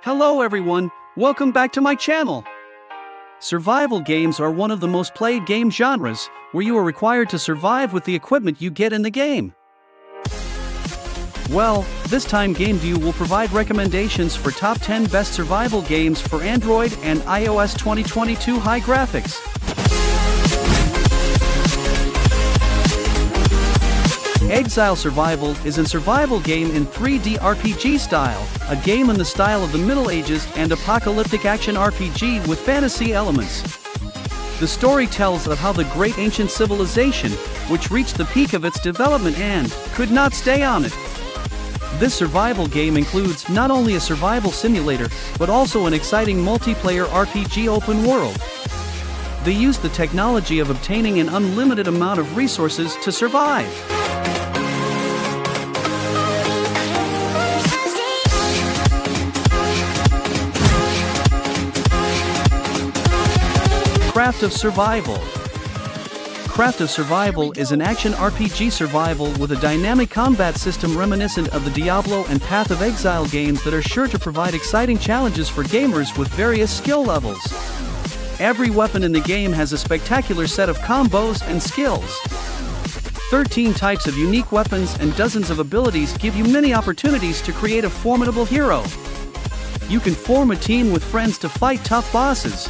Hello everyone, welcome back to my channel. Survival games are one of the most played game genres, where you are required to survive with the equipment you get in the game. Well, this time GameView will provide recommendations for top 10 best survival games for Android and iOS 2022 high graphics. Exile Survival is a survival game in 3D RPG style, a game in the style of the Middle Ages and apocalyptic action RPG with fantasy elements. The story tells of how the great ancient civilization, which reached the peak of its development and could not stay on it. This survival game includes not only a survival simulator, but also an exciting multiplayer RPG open world. They use the technology of obtaining an unlimited amount of resources to survive. Raft of Survival. Raft of Survival is an action RPG survival with a dynamic combat system reminiscent of the Diablo and Path of Exile games that are sure to provide exciting challenges for gamers with various skill levels. Every weapon in the game has a spectacular set of combos and skills. 13 types of unique weapons and dozens of abilities give you many opportunities to create a formidable hero. You can form a team with friends to fight tough bosses.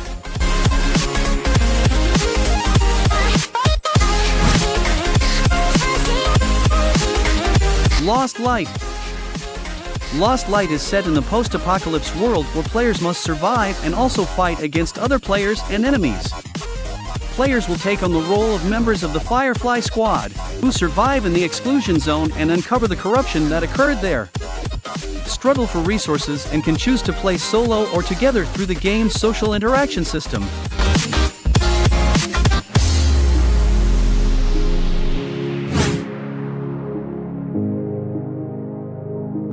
Lost Light. Lost Light is set in the post-apocalypse world where players must survive and also fight against other players and enemies. Players will take on the role of members of the Firefly Squad, who survive in the exclusion zone and uncover the corruption that occurred there. Struggle for resources and can choose to play solo or together through the game's social interaction system.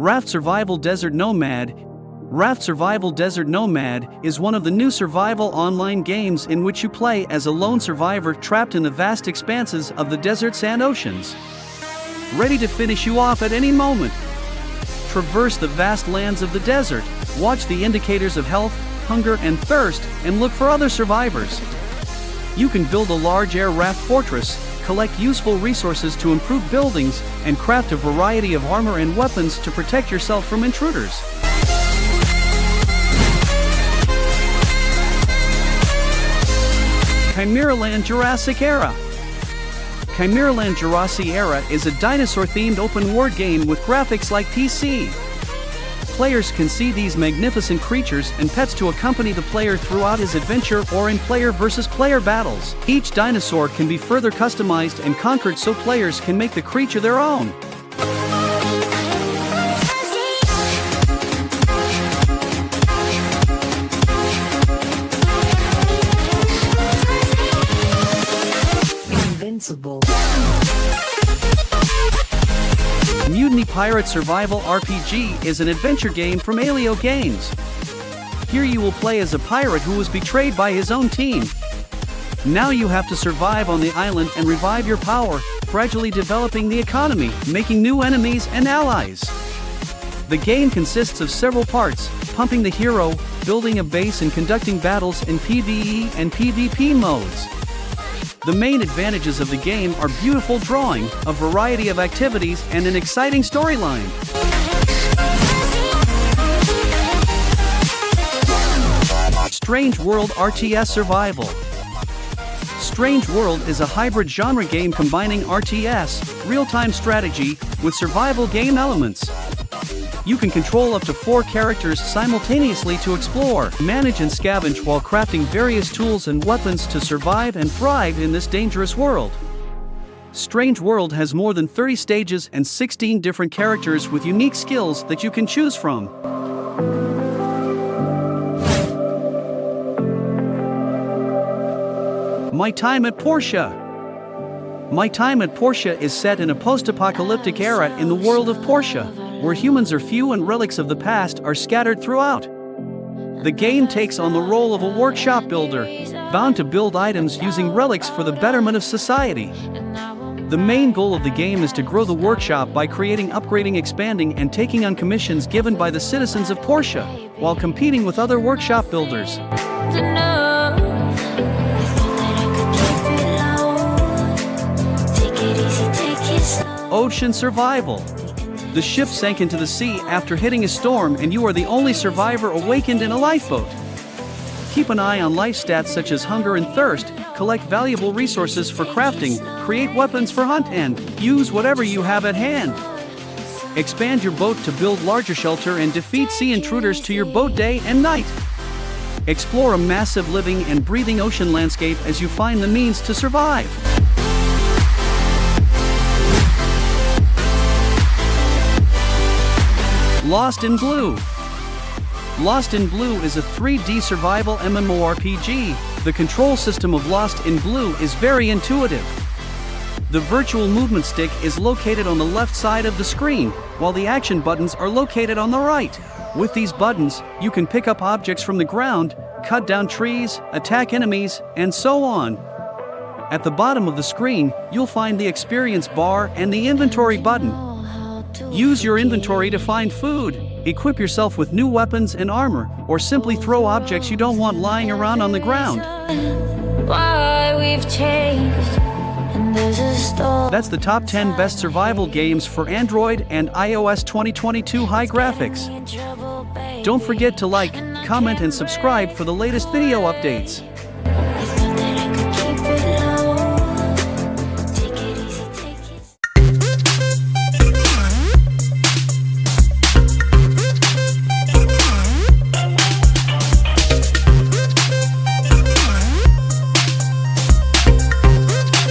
Raft Survival Desert Nomad. Raft Survival Desert Nomad is one of the new survival online games in which you play as a lone survivor trapped in the vast expanses of the deserts and oceans. Ready to finish you off at any moment. Traverse the vast lands of the desert, watch the indicators of health, hunger, and thirst, and look for other survivors. You can build a large air raft fortress, collect useful resources to improve buildings, and craft a variety of armor and weapons to protect yourself from intruders. Chimeraland Jurrasic Era. Chimeraland Jurrasic Era is a dinosaur-themed open-world game with graphics like PC. Players can see these magnificent creatures and pets to accompany the player throughout his adventure or in player versus player battles. Each dinosaur can be further customized and conquered so players can make the creature their own. Invicible. Mutiny Pirate Survival RPG is an adventure game from Alio Games. Here you will play as a pirate who was betrayed by his own team. Now you have to survive on the island and revive your power, gradually developing the economy, making new enemies and allies. The game consists of several parts: pumping the hero, building a base, and conducting battles in PvE and PvP modes. The main advantages of the game are beautiful drawing, a variety of activities, and an exciting storyline. Strange World RTS Survival. Strange World is a hybrid genre game combining RTS, real-time strategy, with survival game elements. You can control up to 4 characters simultaneously to explore, manage and scavenge while crafting various tools and weapons to survive and thrive in this dangerous world. Strange World has more than 30 stages and 16 different characters with unique skills that you can choose from. My Time at Portia. My Time at Portia is set in a post-apocalyptic era in the world of Portia, where humans are few and relics of the past are scattered throughout. The game takes on the role of a workshop builder, bound to build items using relics for the betterment of society. The main goal of the game is to grow the workshop by creating, upgrading, expanding, and taking on commissions given by the citizens of Portia, while competing with other workshop builders. Ocean Survival. The ship sank into the sea after hitting a storm, and you are the only survivor awakened in a lifeboat. Keep an eye on life stats such as hunger and thirst, collect valuable resources for crafting, create weapons for hunt, and use whatever you have at hand. Expand your boat to build larger shelter and defeat sea intruders to your boat day and night. Explore a massive living and breathing ocean landscape as you find the means to survive. Lost in Blue. Lost in Blue is a 3D survival MMORPG. The control system of Lost in Blue is very intuitive. The virtual movement stick is located on the left side of the screen, while the action buttons are located on the right. With these buttons, you can pick up objects from the ground, cut down trees, attack enemies, and so on. At the bottom of the screen, you'll find the experience bar and the inventory button. Use your inventory to find food, equip yourself with new weapons and armor, or simply throw objects you don't want lying around on the ground. That's the top 10 best survival games for Android and iOS 2022 high graphics. Don't forget to like, comment, and subscribe for the latest video updates.